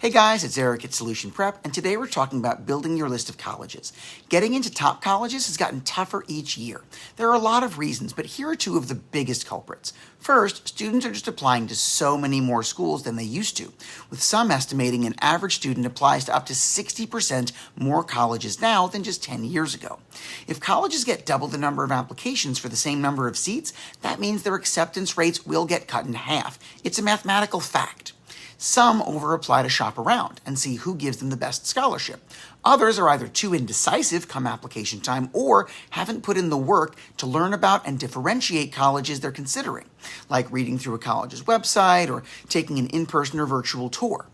Hey guys, it's Eric at Solution Prep, and today we're talking about building your list of colleges. Getting into top colleges has gotten tougher each year. There are a lot of reasons, but here are two of the biggest culprits. First, students are just applying to so many more schools than they used to, with some estimating an average student applies to up to 60% more colleges now than just 10 years ago. If colleges get double the number of applications for the same number of seats, that means their acceptance rates will get cut in half. It's a mathematical fact. Some over-apply to shop around and see who gives them the best scholarship. Others are either too indecisive come application time or haven't put in the work to learn about and differentiate colleges they're considering, like reading through a college's website or taking an in-person or virtual tour.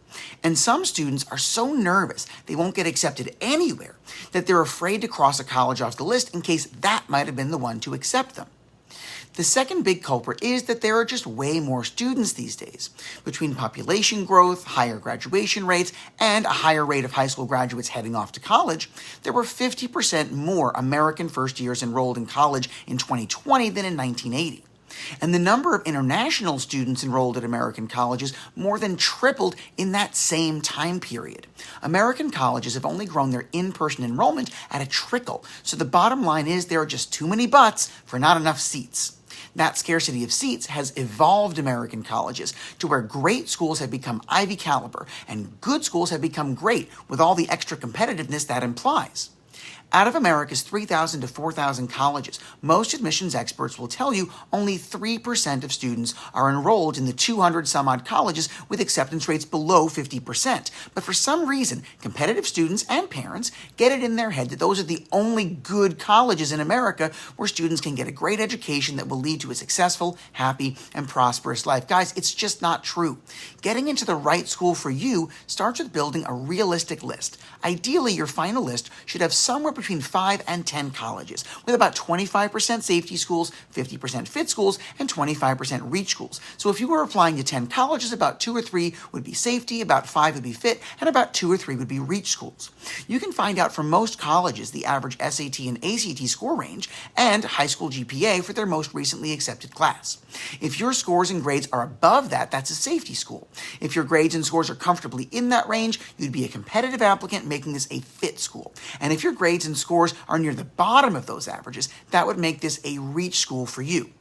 And some students are so nervous they won't get accepted anywhere that they're afraid to cross a college off the list in case that might have been the one to accept them. The second big culprit is that there are just way more students these days. Between population growth, higher graduation rates, and a higher rate of high school graduates heading off to college, there were 50% more American first years enrolled in college in 2020 than in 1980. And the number of international students enrolled at American colleges more than tripled in that same time period. American colleges have only grown their in-person enrollment at a trickle, so the bottom line is there are just too many butts for not enough seats. That scarcity of seats has evolved American colleges to where great schools have become Ivy caliber and good schools have become great with all the extra competitiveness that implies. Out of America's 3,000 to 4,000 colleges, most admissions experts will tell you only 3% of students are enrolled in the 200 some odd colleges with acceptance rates below 50%. But for some reason, competitive students and parents get it in their head that those are the only good colleges in America where students can get a great education that will lead to a successful, happy, and prosperous life. Guys, it's just not true. Getting into the right school for you starts with building a realistic list. Ideally, your final list should have somewhere between 5 and 10 colleges, with about 25% safety schools, 50% fit schools, and 25% reach schools. So if you were applying to 10 colleges, about 2 or 3 would be safety, about 5 would be fit, and about 2 or 3 would be reach schools. You can find out from most colleges the average SAT and ACT score range and high school GPA for their most recently accepted class. If your scores and grades are above that, that's a safety school. If your grades and scores are comfortably in that range, you'd be a competitive applicant making this a fit school. And if your grades and scores are near the bottom of those averages, that would make this a reach school for you.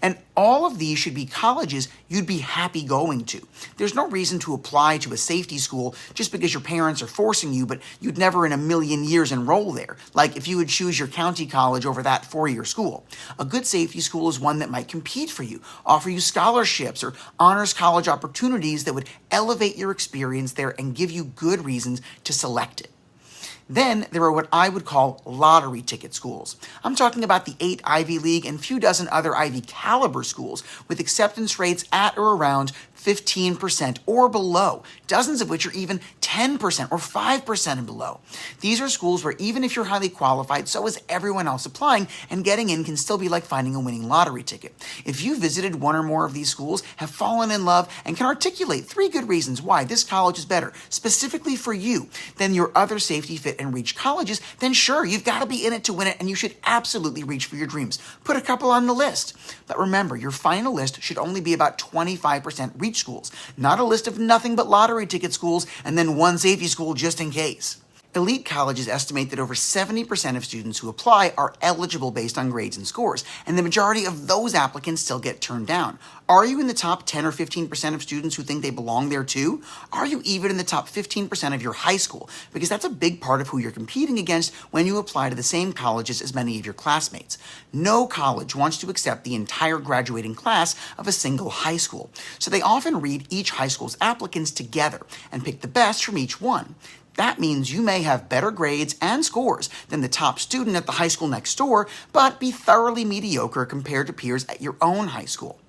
And all of these should be colleges you'd be happy going to. There's no reason to apply to a safety school just because your parents are forcing you, but you'd never in a million years enroll there, like if you would choose your county college over that four-year school. A good safety school is one that might compete for you, offer you scholarships or honors college opportunities that would elevate your experience there and give you good reasons to select it. Then there are what I would call lottery ticket schools. I'm talking about the 8 Ivy League and few dozen other Ivy caliber schools with acceptance rates at or around 15% or below, dozens of which are even 10% or 5% and below. These are schools where even if you're highly qualified, so is everyone else applying, and getting in can still be like finding a winning lottery ticket. If you visited one or more of these schools, have fallen in love, and can articulate 3 good reasons why this college is better, specifically for you, than your other safety, fit, and reach colleges, then sure, you've got to be in it to win it, and you should absolutely reach for your dreams. Put a couple on the list. But remember, your final list should only be about 25% reach schools, not a list of nothing but lottery ticket schools and then one safety school just in case. Elite colleges estimate that over 70% of students who apply are eligible based on grades and scores, and the majority of those applicants still get turned down. Are you in the top 10 or 15% of students who think they belong there too? Are you even in the top 15% of your high school? Because that's a big part of who you're competing against when you apply to the same colleges as many of your classmates. No college wants to accept the entire graduating class of a single high school, so they often read each high school's applicants together and pick the best from each one. That means you may have better grades and scores than the top student at the high school next door, but be thoroughly mediocre compared to peers at your own high school.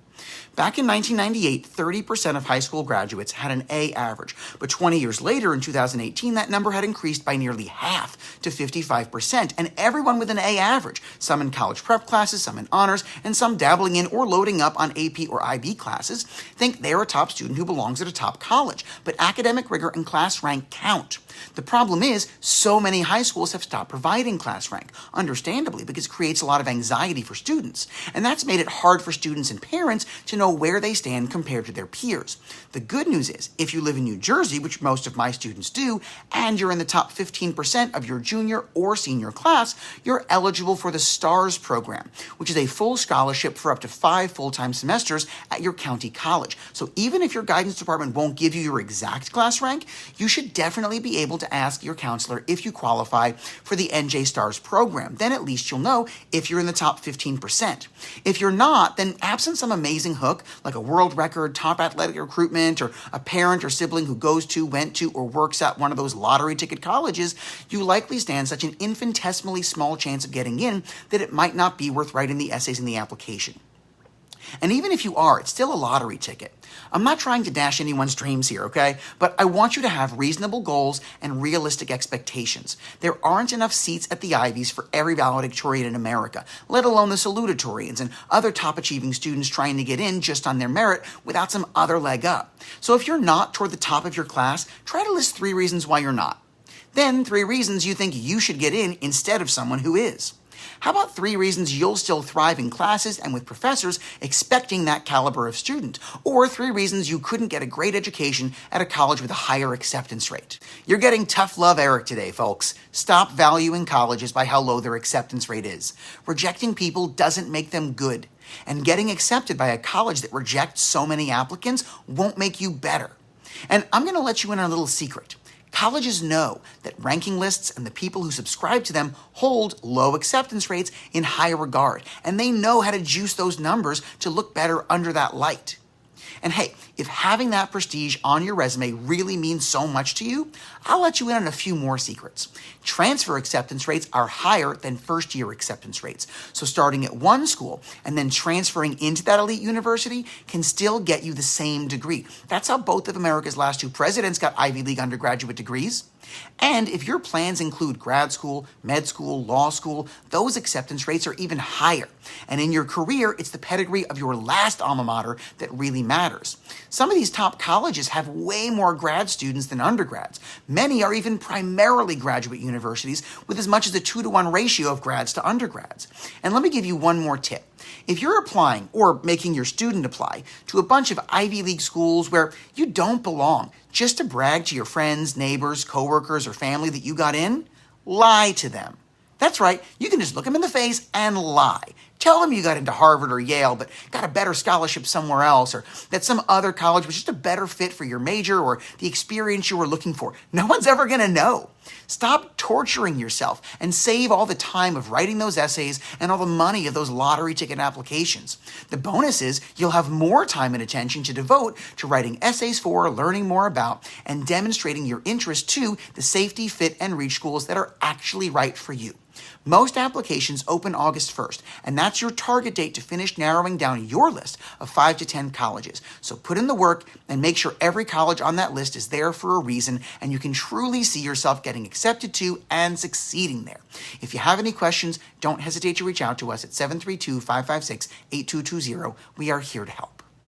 Back in 1998, 30% of high school graduates had an A average, but 20 years later, in 2018, that number had increased by nearly half to 55%, and everyone with an A average, some in college prep classes, some in honors, and some dabbling in or loading up on AP or IB classes, think they're a top student who belongs at a top college, but academic rigor and class rank count. The problem is, so many high schools have stopped providing class rank, understandably, because it creates a lot of anxiety for students, and that's made it hard for students and parents to know where they stand compared to their peers. The good news is, if you live in New Jersey, which most of my students do, and you're in the top 15% of your junior or senior class, you're eligible for the STARS program, which is a full scholarship for up to 5 full-time semesters at your county college. So even if your guidance department won't give you your exact class rank, you should definitely be able to ask your counselor if you qualify for the NJ STARS program. Then at least you'll know if you're in the top 15%. If you're not, then absent some amazing hook, like a world record, top athletic recruitment, or a parent or sibling who goes to, went to, or works at one of those lottery ticket colleges, you likely stand such an infinitesimally small chance of getting in that it might not be worth writing the essays in the application. And even if you are, it's still a lottery ticket. I'm not trying to dash anyone's dreams here, okay? But I want you to have reasonable goals and realistic expectations. There aren't enough seats at the Ivies for every valedictorian in America, let alone the salutatorians and other top-achieving students trying to get in just on their merit without some other leg up. So if you're not toward the top of your class, try to list 3 reasons why you're not. Then 3 reasons you think you should get in instead of someone who is. How about 3 reasons you'll still thrive in classes and with professors expecting that caliber of student? Or 3 reasons you couldn't get a great education at a college with a higher acceptance rate. You're getting tough love Eric today, folks. Stop valuing colleges by how low their acceptance rate is. Rejecting people doesn't make them good. And getting accepted by a college that rejects so many applicants won't make you better. And I'm going to let you in on a little secret. Colleges know that ranking lists and the people who subscribe to them hold low acceptance rates in high regard, and they know how to juice those numbers to look better under that light. And hey, if having that prestige on your resume really means so much to you, I'll let you in on a few more secrets. Transfer acceptance rates are higher than first-year acceptance rates. So starting at one school and then transferring into that elite university can still get you the same degree. That's how both of America's last 2 presidents got Ivy League undergraduate degrees. And if your plans include grad school, med school, law school, those acceptance rates are even higher. And in your career, it's the pedigree of your last alma mater that really matters. Some of these top colleges have way more grad students than undergrads. Many are even primarily graduate universities with as much as a 2-to-1 ratio of grads to undergrads. And let me give you one more tip. If you're applying or making your student apply to a bunch of Ivy League schools where you don't belong, just to brag to your friends, neighbors, coworkers, or family that you got in, lie to them. That's right, you can just look them in the face and lie. Tell them you got into Harvard or Yale, but got a better scholarship somewhere else, or that some other college was just a better fit for your major or the experience you were looking for. No one's ever going to know. Stop torturing yourself and save all the time of writing those essays and all the money of those lottery ticket applications. The bonus is you'll have more time and attention to devote to writing essays for, learning more about, and demonstrating your interest to the safety, fit, and reach schools that are actually right for you. Most applications open August 1st, and that's your target date to finish narrowing down your list of 5 to 10 colleges. So put in the work and make sure every college on that list is there for a reason, and you can truly see yourself getting accepted to and succeeding there. If you have any questions, don't hesitate to reach out to us at 732-556-8220. We are here to help.